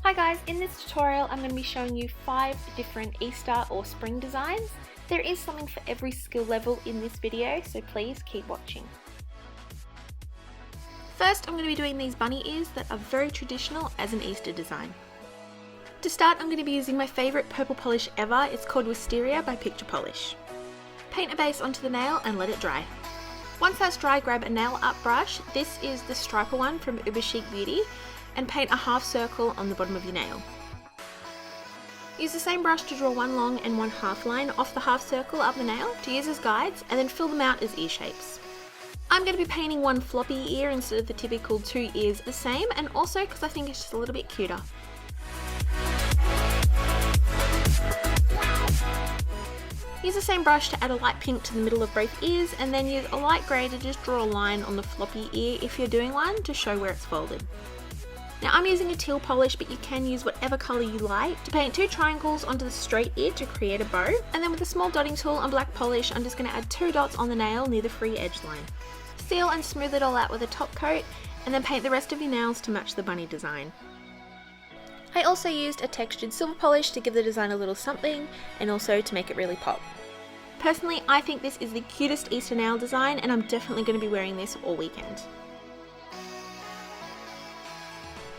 Hi guys, in this tutorial I'm going to be showing you 5 different Easter or spring designs. There is something for every skill level in this video, so please keep watching. First I'm going to be doing these bunny ears that are very traditional as an Easter design. To start I'm going to be using my favourite purple polish ever, it's called Wisteria by Picture Polish. Paint a base onto the nail and let it dry. Once that's dry, grab a nail art brush, this is the striper one from UberChic Beauty, and paint a half circle on the bottom of your nail. Use the same brush to draw one long and one half line off the half circle up the nail to use as guides, and then fill them out as ear shapes. I'm going to be painting one floppy ear instead of the typical 2 ears the same, and also because I think it's just a little bit cuter. Use the same brush to add a light pink to the middle of both ears, and then use a light grey to just draw a line on the floppy ear if you're doing one to show where it's folded. Now I'm using a teal polish, but you can use whatever colour you like to paint 2 triangles onto the straight ear to create a bow, and then with a small dotting tool and black polish I'm just going to add 2 dots on the nail near the free edge line. Seal and smooth it all out with a top coat, and then paint the rest of your nails to match the bunny design. I also used a textured silver polish to give the design a little something, and also to make it really pop. Personally, I think this is the cutest Easter nail design, and I'm definitely going to be wearing this all weekend.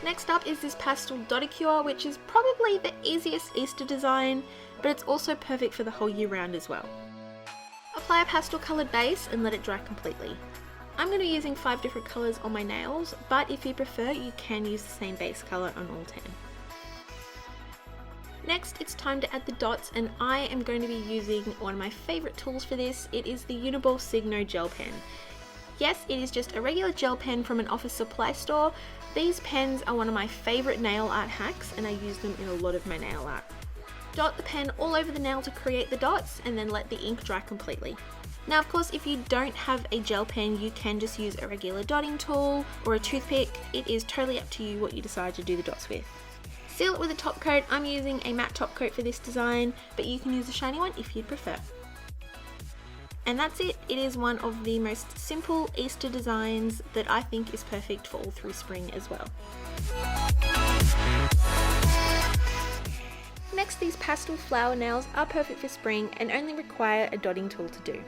Next up is this Pastel Dotticure, which is probably the easiest Easter design, but it's also perfect for the whole year round as well. Apply a pastel coloured base and let it dry completely. I'm going to be using 5 different colours on my nails, but if you prefer you can use the same base colour on all 10. Next it's time to add the dots, and I am going to be using one of my favourite tools for this. It is the Untitled Signo gel pen. Yes, it is just a regular gel pen from an office supply store. These pens are one of my favourite nail art hacks, and I use them in a lot of my nail art. Dot the pen all over the nail to create the dots, and then let the ink dry completely. Now of course if you don't have a gel pen you can just use a regular dotting tool or a toothpick. It is totally up to you what you decide to do the dots with. Seal it with a top coat. I'm using a matte top coat for this design, but you can use a shiny one if you'd prefer. And that's it. It is one of the most simple Easter designs that I think is perfect for all through spring as well. Next, these pastel flower nails are perfect for spring and only require a dotting tool to do.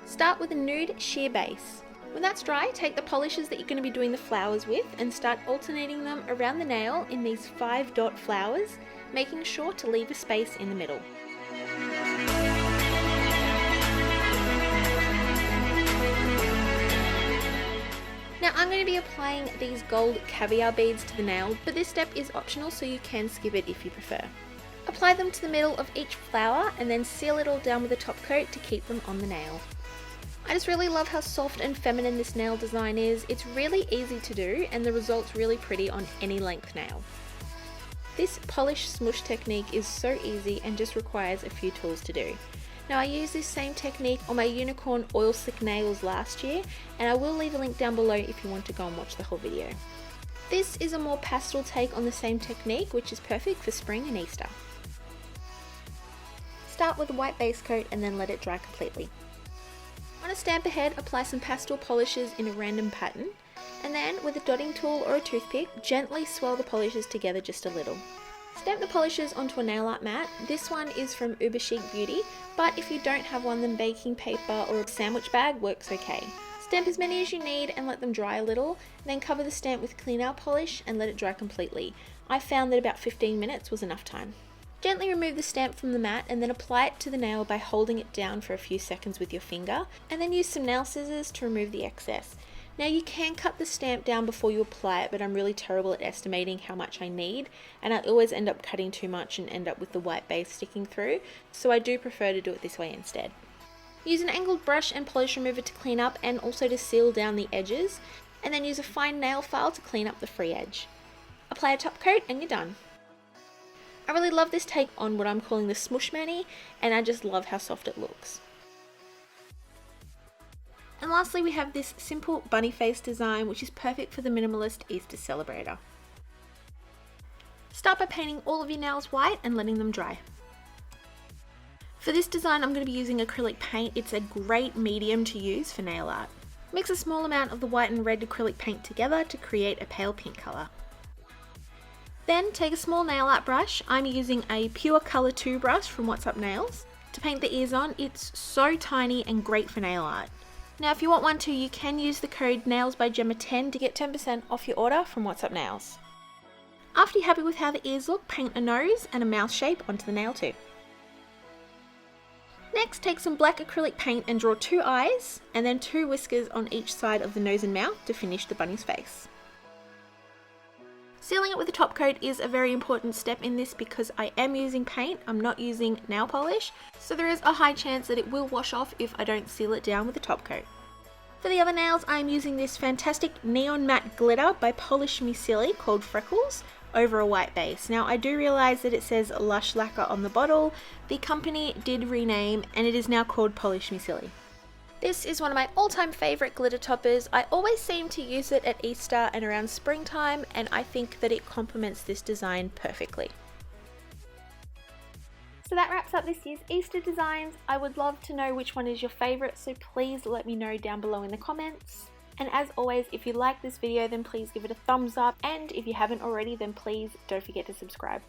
Start with a nude sheer base. When that's dry, take the polishes that you're going to be doing the flowers with and start alternating them around the nail in these 5 dot flowers, making sure to leave a space in the middle. Now I'm going to be applying these gold caviar beads to the nail, but this step is optional so you can skip it if you prefer. Apply them to the middle of each flower and then seal it all down with a top coat to keep them on the nail. I just really love how soft and feminine this nail design is. It's really easy to do and the result's really pretty on any length nail. This polish smoosh technique is so easy and just requires a few tools to do. Now I used this same technique on my unicorn oil slick nails last year, and I will leave a link down below if you want to go and watch the whole video. This is a more pastel take on the same technique, which is perfect for spring and Easter. Start with a white base coat and then let it dry completely. On a stamper head, apply some pastel polishes in a random pattern, and then with a dotting tool or a toothpick, gently swirl the polishes together just a little. Stamp the polishes onto a nail art mat. This one is from UberChic Beauty, but if you don't have one then baking paper or a sandwich bag works okay. Stamp as many as you need and let them dry a little, then cover the stamp with clean nail polish and let it dry completely. I found that about 15 minutes was enough time. Gently remove the stamp from the mat and then apply it to the nail by holding it down for a few seconds with your finger, and then use some nail scissors to remove the excess. Now you can cut the stamp down before you apply it, but I'm really terrible at estimating how much I need, and I always end up cutting too much and end up with the white base sticking through, so I do prefer to do it this way instead. Use an angled brush and polish remover to clean up and also to seal down the edges, and then use a fine nail file to clean up the free edge. Apply a top coat and you're done. I really love this take on what I'm calling the smush mani, and I just love how soft it looks. And lastly we have this simple bunny face design, which is perfect for the minimalist Easter celebrator. Start by painting all of your nails white and letting them dry. For this design I'm going to be using acrylic paint. It's a great medium to use for nail art. Mix a small amount of the white and red acrylic paint together to create a pale pink colour. Then take a small nail art brush. I'm using a Pure Colour 2 brush from What's Up Nails to paint the ears on. It's so tiny and great for nail art. Now if you want one too, you can use the code NAILS by Gemma 10 to get 10% off your order from What's Up Nails. After you're happy with how the ears look, paint a nose and a mouth shape onto the nail too. Next, take some black acrylic paint and draw 2 eyes and then 2 whiskers on each side of the nose and mouth to finish the bunny's face. Sealing it with a top coat is a very important step in this because I am using paint, I'm not using nail polish, so there is a high chance that it will wash off if I don't seal it down with a top coat. For the other nails, I'm using this fantastic neon matte glitter by Polish Me Silly called Freckles over a white base. Now I do realise that it says Lush Lacquer on the bottle. The company did rename and it is now called Polish Me Silly. This is one of my all-time favourite glitter toppers. I always seem to use it at Easter and around springtime, and I think that it complements this design perfectly. So that wraps up this year's Easter designs. I would love to know which one is your favourite, so please let me know down below in the comments. And as always, if you like this video then please give it a thumbs up, and if you haven't already then please don't forget to subscribe.